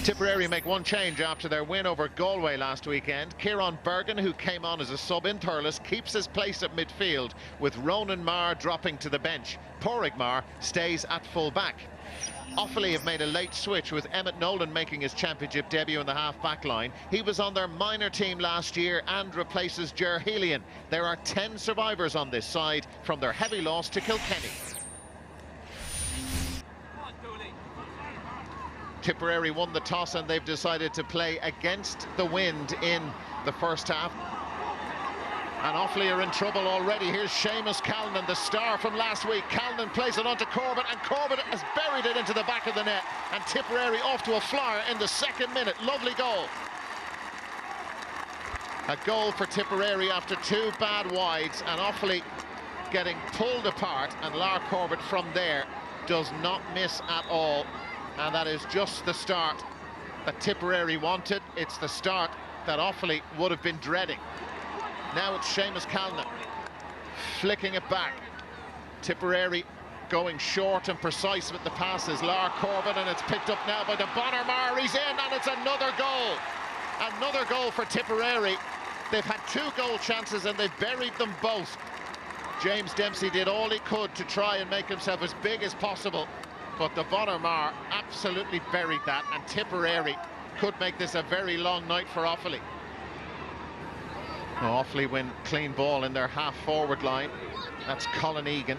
Tipperary make one change after their win over Galway last weekend. Kieran Bergen, who came on as a sub in Thurles, keeps his place at midfield, with Ronan Marr dropping to the bench. Pádraig Marr stays at full back. Offaly have made a late switch, with Emmett Nolan making his championship debut in the half-back line. He was on their minor team last year and replaces Ger Helian. There are 10 survivors on this side from their heavy loss to Kilkenny. Tipperary won the toss and they've decided to play against the wind in the first half. And Offaly are in trouble already. Here's Seamus Callan, the star from last week. Callan plays it onto Corbett, and Corbett has buried it into the back of the net. And Tipperary off to a flyer in the second minute. Lovely goal. A goal for Tipperary after two bad wides, and Offaly getting pulled apart, and Lar Corbett from there does not miss at all. And that is just the start that Tipperary wanted. It's the start that Offaly would have been dreading. Now it's Seamus Callan flicking it back. Tipperary going short and precise with the passes. Lar Corbett, and it's picked up now by the Bonner-Marr. He's in, and it's another goal. Another goal for Tipperary. They've had two goal chances and they've buried them both. James Dempsey did all he could to try and make himself as big as possible, but the Bonner-Marr absolutely buried that, and Tipperary could make this a very long night for Offaly. Offaly win clean ball in their half-forward line. That's Colin Egan.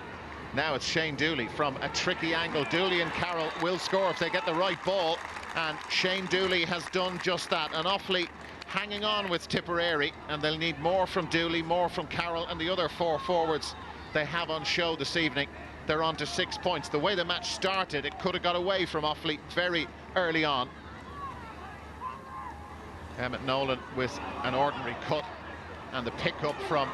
Now it's Shane Dooley from a tricky angle. Dooley and Carroll will score if they get the right ball, and Shane Dooley has done just that. And Offaly hanging on with Tipperary, and they'll need more from Dooley, more from Carroll, and the other four forwards they have on show this evening. They're on to 6 points. The way the match started, it could have got away from Offaly very early on. Emmett Nolan with an ordinary cut, and the pickup from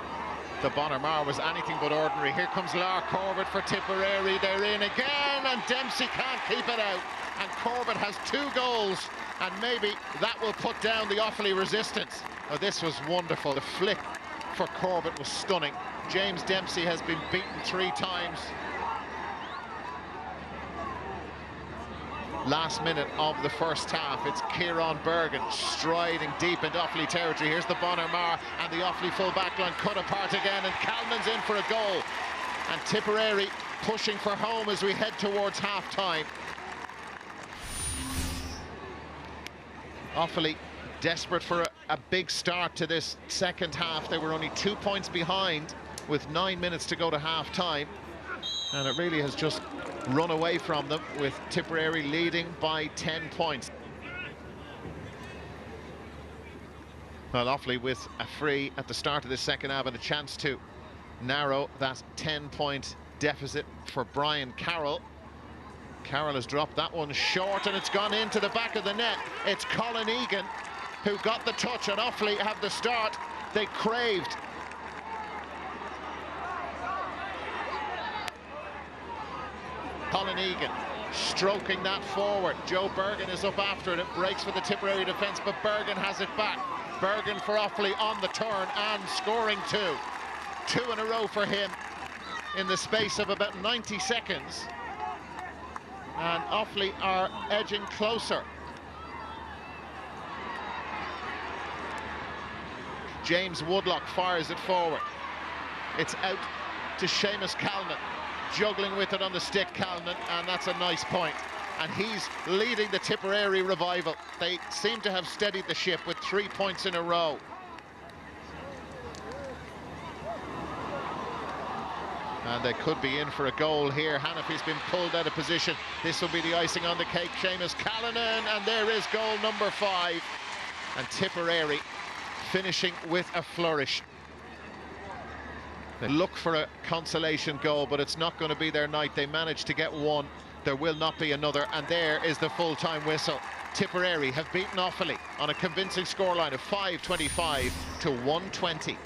the Bonner-Marr was anything but ordinary. Here comes Lar Corbett for Tipperary. They're in again, and Dempsey can't keep it out. And Corbett has 2 goals, and maybe that will put down the Offaly resistance. Oh, this was wonderful. The flick for Corbett was stunning. James Dempsey has been beaten 3 times. Last minute of the first half, it's Kieran Bergen striding deep into Offaly territory. Here's the Bonner-Marr, and the Offaly full back line cut apart again, and Callan's in for a goal. And Tipperary pushing for home as we head towards half-time. Offaly desperate for a big start to this second half. They were only 2 points behind with 9 minutes to go to half-time, and it really has just run away from them, with Tipperary leading by 10 points. Well, Offaly with a free at the start of the second half and a chance to narrow that 10-point deficit for Brian Carroll. Carroll has dropped that one short, and it's gone into the back of the net. It's Colin Egan who got the touch, and Offaly have the start they craved. Colin Egan stroking that forward. Joe Bergen is up after it. It breaks for the Tipperary defence, but Bergen has it back. Bergen for Offaly on the turn and scoring 2. 2 in a row for him in the space of about 90 seconds. And Offaly are edging closer. James Woodlock fires it forward. It's out to Seamus Callan. Juggling with it on the stick, Callan, and that's a nice point. And he's leading the Tipperary revival. They seem to have steadied the ship with 3 points in a row. And they could be in for a goal here. Hannafy's been pulled out of position. This will be the icing on the cake. Seamus Callan, and there is goal number 5. And Tipperary finishing with a flourish. They look for a consolation goal, but it's not going to be their night. They managed to get one. There will not be another, and there is the full-time whistle. Tipperary have beaten Offaly on a convincing scoreline of 5-25 to 120.